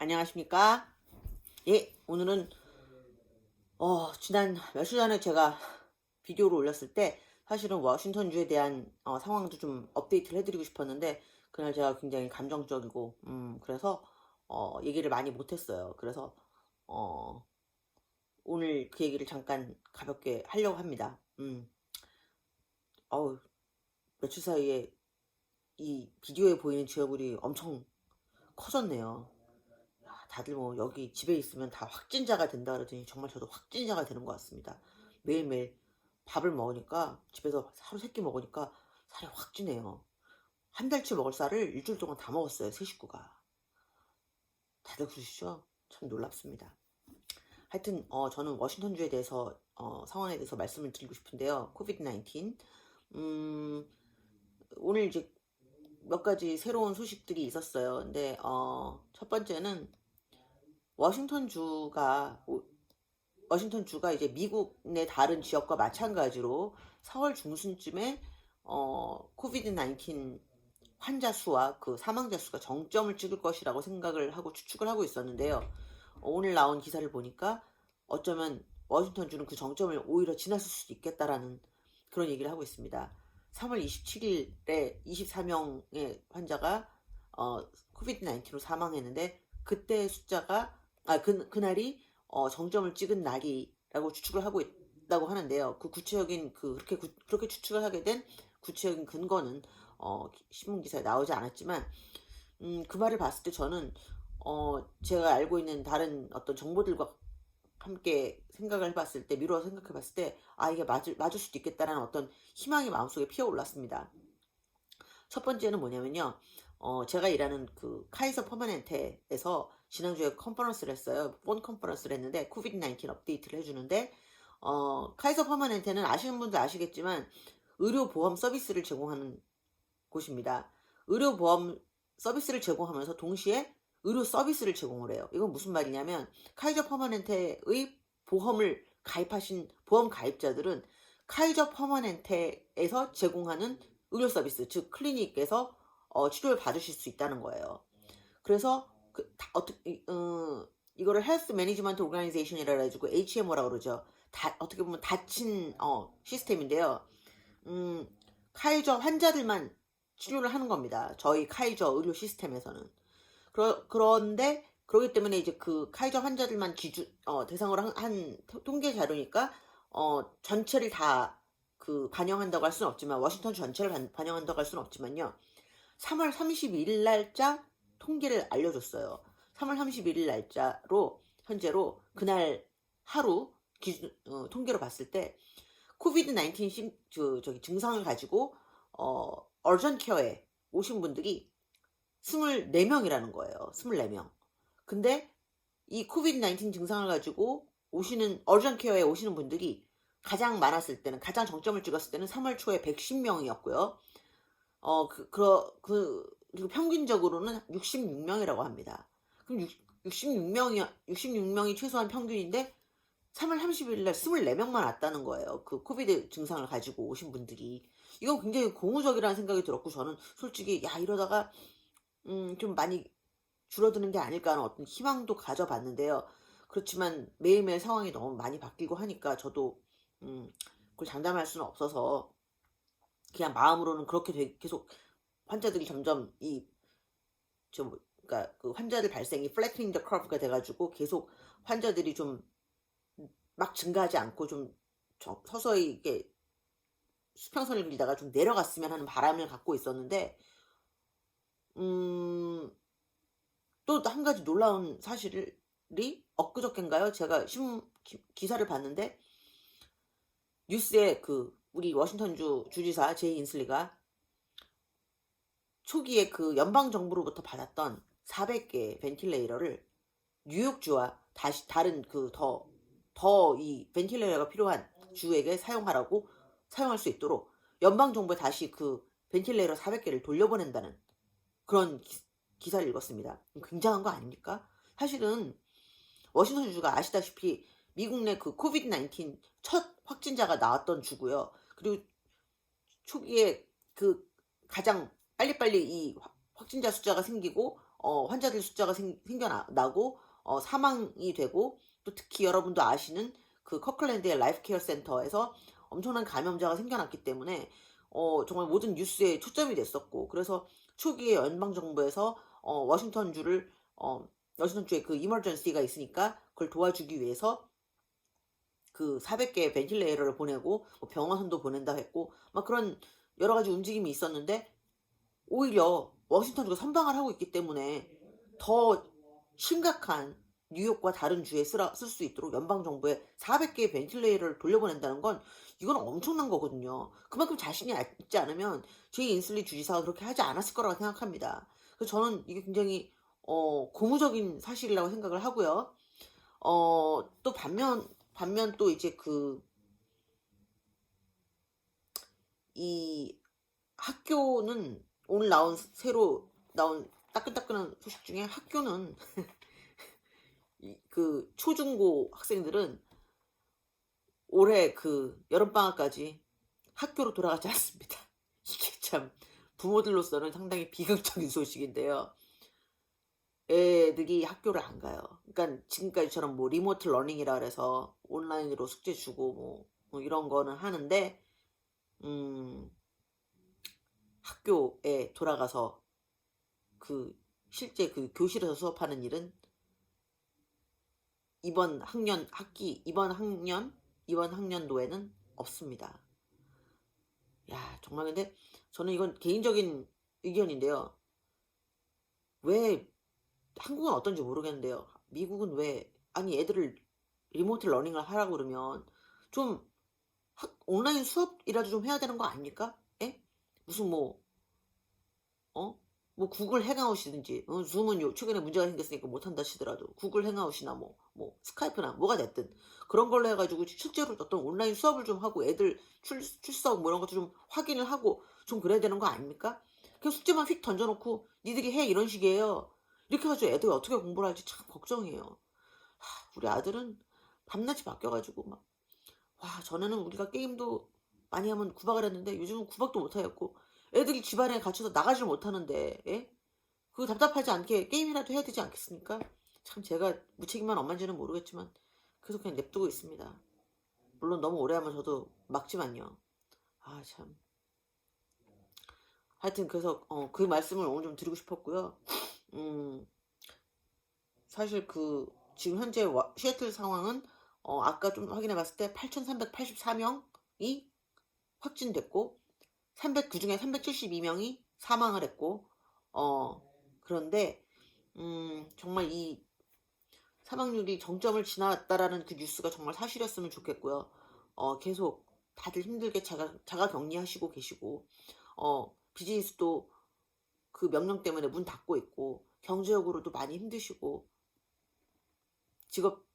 안녕하십니까? 예, 오늘은 지난 며칠 전에 제가 비디오를 올렸을 때 사실은 워싱턴주에 대한 상황도 좀 업데이트를 해드리고 싶었는데 그날 제가 굉장히 감정적이고 그래서 얘기를 많이 못했어요. 그래서 어, 오늘 그 얘기를 잠깐 가볍게 하려고 합니다. 어우, 며칠 사이에 이 비디오에 보이는 제 얼굴이 엄청 커졌네요. 다들 뭐 여기 집에 있으면 다 확진자가 된다 그러더니 정말 저도 확진자가 되는 것 같습니다. 매일매일 밥을 먹으니까 집에서 하루 세끼 먹으니까 살이 확 찌네요. 한 달치 먹을 쌀을 일주일 동안 다 먹었어요. 세 식구가. 다들 그러시죠? 참 놀랍습니다. 하여튼 저는 워싱턴주에 대해서 상황에 대해서 말씀을 드리고 싶은데요. 코비드 19 오늘 이제 몇 가지 새로운 소식들이 있었어요. 근데 첫 번째는 워싱턴주가 워싱턴주가 이제 미국 내 다른 지역과 마찬가지로 4월 중순쯤에 코비드 19 환자 수와 그 사망자 수가 정점을 찍을 것이라고 생각을 하고 추측을 하고 있었는데요. 오늘 나온 기사를 보니까 어쩌면 워싱턴주는 그 정점을 오히려 지났을 수도 있겠다라는 그런 얘기를 하고 있습니다. 3월 27일에 24명의 환자가 코비드 19로 사망했는데 그때 숫자가 그날이 정점을 찍은 날이라고 추측을 하고 있다고 하는데요. 그 구체적인 그렇게 추측을 하게 된 구체적인 근거는 신문 기사에 나오지 않았지만 그 말을 봤을 때 저는 제가 알고 있는 다른 어떤 정보들과 함께 생각을 해봤을 때 미루어 생각해봤을 때 이게 맞을 수도 있겠다라는 어떤 희망이 마음속에 피어올랐습니다. 첫 번째는 뭐냐면요. 제가 일하는 그 카이서 퍼머넨테에서 지난주에 컨퍼런스를 했어요. 폰 컨퍼런스를 했는데 코비드 19 업데이트를 해주는데 카이서 퍼머넨테는 아시는 분들 아시겠지만 의료보험 서비스를 제공하는 곳입니다. 의료보험 서비스를 제공하면서 동시에 의료 서비스를 제공을 해요. 이건 무슨 말이냐면 카이저 퍼머넨테의 보험을 가입하신 보험 가입자들은 카이저 퍼머넨테에서 제공하는 의료 서비스, 즉 클리닉에서 치료를 받으실 수 있다는 거예요. 그래서 이거를 헬스 매니지먼트 오르가니제이션이라 해가지고 HMO라고 그러죠. 어떻게 보면 닫힌 시스템인데요. 카이저 환자들만 치료를 하는 겁니다. 저희 카이저 의료 시스템에서는. 그런데 그러기 때문에 이제 그 카이저 환자들만 대상으로 한 통계 자료니까 전체를 다 그 반영한다고 할 수는 없지만 워싱턴주 전체를 반영한다고 할 수는 없지만요. 3월 31일 날짜 통계를 알려줬어요. 3월 31일 날짜로 현재로 그날 하루 기준 통계로 봤을 때 코비드 19 저기 증상을 가지고 얼전 케어에 오신 분들이 24명이라는 거예요. 24명. 근데 이 코비드 19 증상을 가지고 오시는 얼전 케어에 오시는 분들이 가장 많았을 때는 가장 정점을 찍었을 때는 3월 초에 110명이었고요. 그리고 평균적으로는 66명이라고 합니다. 그럼 66명이 최소한 평균인데 3월 30일 날 24명만 왔다는 거예요. 그 코비드 증상을 가지고 오신 분들이. 이건 굉장히 고무적이라는 생각이 들었고 저는 솔직히 이러다가 좀 많이 줄어드는 게 아닐까 하는 어떤 희망도 가져봤는데요. 그렇지만 매일매일 상황이 너무 많이 바뀌고 하니까 저도 그걸 장담할 수는 없어서 그냥 마음으로는 그렇게 계속 환자들이 점점 그러니까 그 환자들 발생이 flattening the curve가 돼가지고 계속 환자들이 좀 막 증가하지 않고 좀 서서히 이게 수평선을 그리다가 좀 내려갔으면 하는 바람을 갖고 있었는데 또 한 가지 놀라운 사실이 엊그저께인가요? 제가 기사를 봤는데 뉴스에 우리 워싱턴주 주지사 제이 인슬리가 초기에 그 연방정부로부터 받았던 400개 벤틸레이터를 뉴욕주와 다른 더 이 벤틸레이터가 필요한 주에게 사용할 수 있도록 연방정부에 다시 그 벤틸레이터 400개를 돌려보낸다는 그런 기사를 읽었습니다. 굉장한 거 아닙니까? 사실은 워싱턴주가 아시다시피 미국 내 그 코비드 19 첫 확진자가 나왔던 주고요. 그리고 초기에 그 가장 빨리빨리 이 확진자 숫자가 생기고 환자들 숫자가 생겨나고 사망이 되고, 또 특히 여러분도 아시는 그 커클랜드의 라이프 케어 센터에서 엄청난 감염자가 생겨났기 때문에 정말 모든 뉴스에 초점이 됐었고, 그래서 초기에 연방 정부에서 워싱턴주에 그 이머전시가 있으니까 그걸 도와주기 위해서 그 400개의 벤틸레이터를 보내고 뭐 병원선도 보낸다 했고, 막 그런 여러 가지 움직임이 있었는데, 오히려 워싱턴주가 선방을 하고 있기 때문에 더 심각한 뉴욕과 다른 주에 쓸 수 있도록 연방정부에 400개의 벤틸레이터를 돌려보낸다는 건, 이건 엄청난 거거든요. 그만큼 자신이 있지 않으면 제이 인슬리 주지사가 그렇게 하지 않았을 거라고 생각합니다. 그래서 저는 이게 굉장히 고무적인 사실이라고 생각을 하고요. 또 반면 또 이제 이 학교는, 오늘 새로 나온 따끈따끈한 소식 중에, 학교는 그 초중고 학생들은 올해 그 여름방학까지 학교로 돌아가지 않습니다. 이게 참 부모들로서는 상당히 비극적인 소식인데요. 애들이 학교를 안 가요. 그러니까 지금까지처럼 뭐 리모트 러닝이라 그래서 온라인으로 숙제 주고 뭐 이런 거는 하는데, 학교에 돌아가서 그 실제 그 교실에서 수업하는 일은 이번 학년도에는 없습니다. 야, 정말. 근데 저는 이건 개인적인 의견인데요. 왜 한국은 어떤지 모르겠는데요. 미국은 왜, 아니 애들을 리모트 러닝을 하라고 그러면 좀 온라인 수업이라도 좀 해야 되는 거 아닙니까? 예? 무슨 뭐 구글 행아웃이든지, 줌은 최근에 문제가 생겼으니까 못한다 치더라도 구글 행아웃이나 뭐 스카이프나 뭐가 됐든 그런 걸로 해가지고 실제로 어떤 온라인 수업을 좀 하고, 애들 출석 뭐 이런 것도 좀 확인을 하고 좀 그래야 되는 거 아닙니까? 그냥 숙제만 휙 던져놓고 니들이 해, 이런 식이에요. 이렇게 해가지고 애들이 어떻게 공부를 할지 참 걱정이에요. 우리 아들은 밤낮이 바뀌어가지고 막, 전에는 우리가 게임도 많이 하면 구박을 했는데 요즘은 구박도 못하겠고, 애들이 집안에 갇혀서 나가질 못하는데, 예? 그거 답답하지 않게 게임이라도 해야 되지 않겠습니까? 참 제가 무책임한 엄마인지는 모르겠지만 계속 그냥 냅두고 있습니다. 물론 너무 오래 하면 저도 막지만요. 참. 하여튼 그래서 그 말씀을 오늘 좀 드리고 싶었고요. 사실 지금 현재 시애틀 상황은 아까 좀 확인해 봤을 때 8,384명이 확진됐고, 그중에 372명이 사망을 했고, 그런데 정말 이 사망률이 정점을 지났다라는 그 뉴스가 정말 사실이었으면 좋겠고요. 계속 다들 힘들게 자가 격리하시고 계시고, 비즈니스도 그 명령 때문에 문 닫고 있고, 경제적으로도 많이 힘드시고,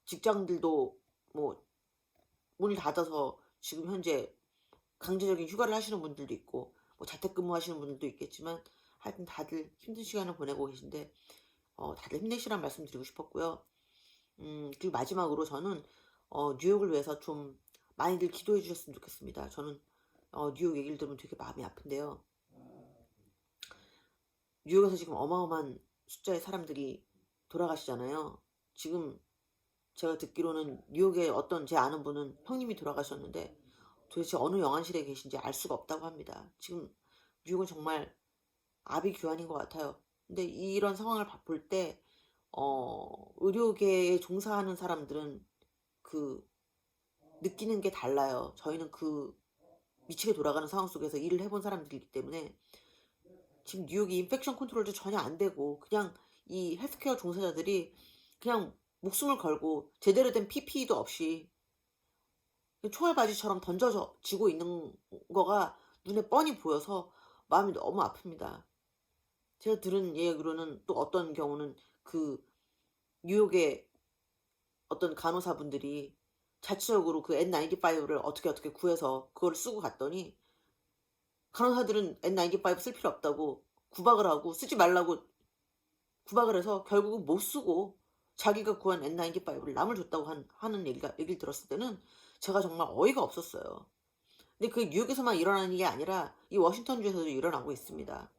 직장들도 뭐 문을 닫아서 지금 현재 강제적인 휴가를 하시는 분들도 있고, 뭐 자택근무 하시는 분들도 있겠지만, 하여튼 다들 힘든 시간을 보내고 계신데, 다들 힘내시라는 말씀 드리고 싶었고요. 그리고 마지막으로 저는 뉴욕을 위해서 좀 많이들 기도해 주셨으면 좋겠습니다. 저는 뉴욕 얘기를 들으면 되게 마음이 아픈데요. 뉴욕에서 지금 어마어마한 숫자의 사람들이 돌아가시잖아요. 지금 제가 듣기로는 뉴욕에 어떤 제 아는 분은 형님이 돌아가셨는데 도대체 어느 영안실에 계신지 알 수가 없다고 합니다. 지금 뉴욕은 정말 아비규환인 것 같아요. 근데 이런 상황을 볼 때 의료계에 종사하는 사람들은 느끼는 게 달라요. 저희는 미치게 돌아가는 상황 속에서 일을 해본 사람들이기 때문에, 지금 뉴욕이 인펙션 컨트롤도 전혀 안 되고, 그냥 이 헬스케어 종사자들이 그냥 목숨을 걸고 제대로 된 PPE도 없이 총알바지처럼 던져지고 있는 거가 눈에 뻔히 보여서 마음이 너무 아픕니다. 제가 들은 얘기로는 또 어떤 경우는 뉴욕의 어떤 간호사분들이 자체적으로 그 N95를 어떻게 구해서 그걸 쓰고 갔더니, 간호사들은 N95 쓸 필요 없다고 구박을 하고 쓰지 말라고 구박을 해서 결국은 못 쓰고 자기가 구한 N95를 남을 줬다고 하는 얘기를 들었을 때는 제가 정말 어이가 없었어요. 근데 그게 뉴욕에서만 일어나는 게 아니라 이 워싱턴주에서도 일어나고 있습니다.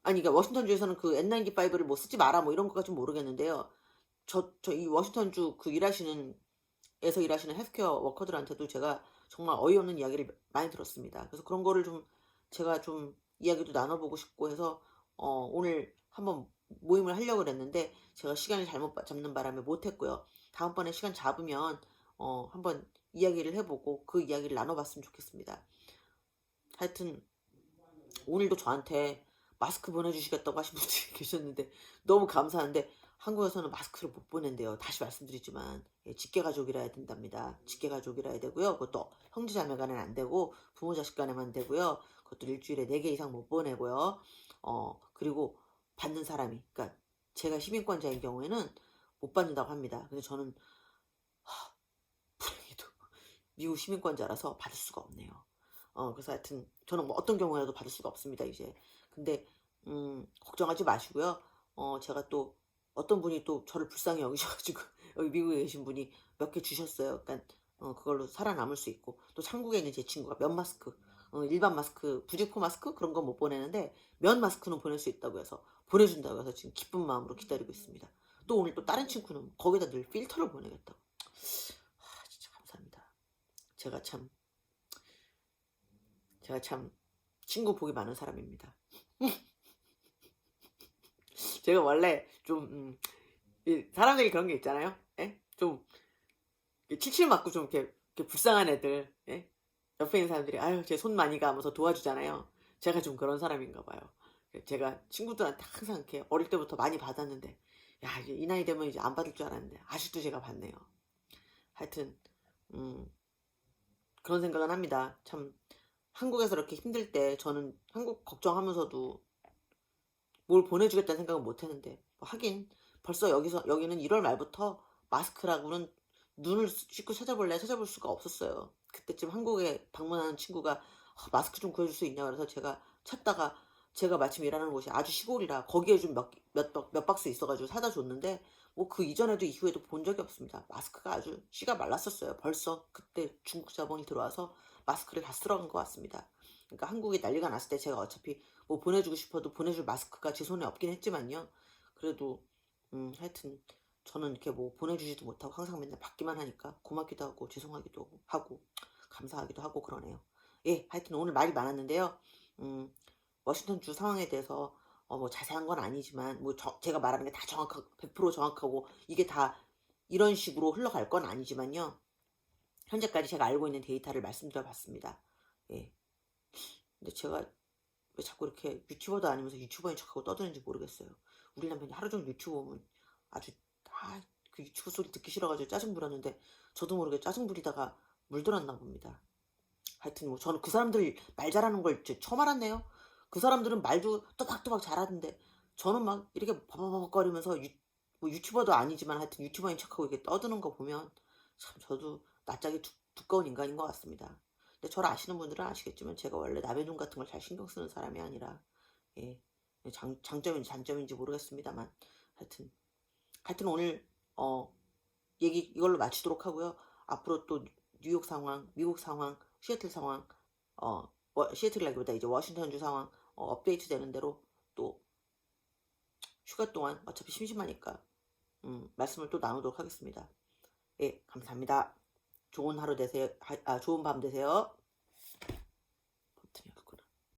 아니, 그러니까 워싱턴주에서는 그 N95를 뭐 쓰지 마라 뭐 이런 것까지 모르겠는데요. 이 워싱턴주 그 에서 일하시는 헬스케어 워커들한테도 제가 정말 어이없는 이야기를 많이 들었습니다. 그래서 그런 거를 좀 제가 좀 이야기도 나눠보고 싶고 해서 오늘 한번 모임을 하려고 그랬는데 제가 시간을 잘못 잡는 바람에 못했고요. 다음번에 시간 잡으면 한번 이야기를 해보고 그 이야기를 나눠봤으면 좋겠습니다. 하여튼 오늘도 저한테 마스크 보내주시겠다고 하신 분들이 계셨는데 너무 감사한데 한국에서는 마스크를 못 보낸대요. 다시 말씀드리지만 직계가족이라 해야 된답니다. 직계가족이라 해야 되고요. 그것도 형제자매 간에는 안 되고 부모 자식 간에만 되고요. 그것도 일주일에 4개 이상 못 보내고요. 그리고 받는 사람이, 그러니까 제가 시민권자인 경우에는 못 받는다고 합니다. 근데 저는 불행히도 미국 시민권자라서 받을 수가 없네요. 그래서 하여튼 저는 뭐 어떤 경우에도 받을 수가 없습니다 이제. 근데 걱정하지 마시고요. 제가 또 어떤 분이 또 저를 불쌍히 여기셔가지고 여기 미국에 계신 분이 몇 개 주셨어요. 그러니까 그걸로 살아남을 수 있고, 또 한국에 있는 제 친구가 면 마스크, 일반 마스크, 부직포 마스크 그런 건 못 보내는데 면 마스크는 보낼 수 있다고 해서 보내준다고 해서 지금 기쁜 마음으로 기다리고 있습니다. 또 오늘 또 다른 친구는 거기다 늘 필터를 보내겠다고. 진짜 감사합니다. 제가 참 친구 복이 많은 사람입니다. 제가 원래 좀 사람들이 그런 게 있잖아요. 예? 좀 칠칠 맞고 좀 이렇게 불쌍한 애들, 예? 옆에 있는 사람들이 아유 제 손 많이 가면서 도와주잖아요. 제가 좀 그런 사람인가 봐요. 제가 친구들한테 항상 이렇게 어릴 때부터 많이 받았는데, 야 이제 이 나이 되면 이제 안 받을 줄 알았는데 아직도 제가 받네요. 하여튼 그런 생각은 합니다. 참 한국에서 이렇게 힘들 때 저는 한국 걱정하면서도 뭘 보내주겠다는 생각은 못 했는데, 뭐 하긴 벌써 여기는 1월 말부터 마스크라고는 눈을 씻고 찾아볼 수가 없었어요. 그때쯤 한국에 방문하는 친구가 마스크 좀 구해줄 수 있냐 그래서 제가 찾다가, 제가 마침 일하는 곳이 아주 시골이라 거기에 좀 몇 박스 있어가지고 사다 줬는데, 뭐 그 이전에도 이후에도 본 적이 없습니다. 마스크가 아주 씨가 말랐었어요. 벌써 그때 중국 자본이 들어와서 마스크를 다 쓸어간 것 같습니다. 그러니까 한국에 난리가 났을 때 제가 어차피 뭐 보내주고 싶어도 보내줄 마스크가 제 손에 없긴 했지만요. 그래도 하여튼 저는 이렇게 뭐 보내주지도 못하고 항상 맨날 받기만 하니까 고맙기도 하고 죄송하기도 하고 감사하기도 하고 그러네요. 예, 하여튼 오늘 말이 많았는데요. 워싱턴 주 상황에 대해서 뭐 자세한 건 아니지만 뭐 제가 말하는 게 다 100% 정확하고 이게 다 이런 식으로 흘러갈 건 아니지만요. 현재까지 제가 알고 있는 데이터를 말씀드려 봤습니다. 예. 근데 제가 왜 자꾸 이렇게 유튜버도 아니면서 유튜버인 척하고 떠드는지 모르겠어요. 우리 남편이 하루 종일 유튜브 보면 아주 그 유튜브 소리 듣기 싫어가지고 짜증 부렸는데 저도 모르게 짜증 부리다가 물들었나 봅니다. 하여튼 뭐 저는 그 사람들 말 잘하는 걸 처음 알았네요. 그 사람들은 말도 또박또박 잘하던데 저는 막 이렇게 버벅거리면서 뭐 유튜버도 아니지만 하여튼 유튜버인 척하고 이렇게 떠드는 거 보면 참 저도 낯짝이 두꺼운 인간인 것 같습니다. 근데 저를 아시는 분들은 아시겠지만 제가 원래 남의 눈 같은 걸 잘 신경 쓰는 사람이 아니라, 예, 장점인지 단점인지 모르겠습니다만 하여튼 오늘 얘기 이걸로 마치도록 하고요. 앞으로 또 뉴욕 상황, 미국 상황, 시애틀 상황, 시애틀이라기보다 이제 워싱턴주 상황 업데이트 되는 대로 또 휴가 동안 어차피 심심하니까 말씀을 또 나누도록 하겠습니다. 예, 감사합니다. 좋은 하루 되세요. 좋은 밤 되세요.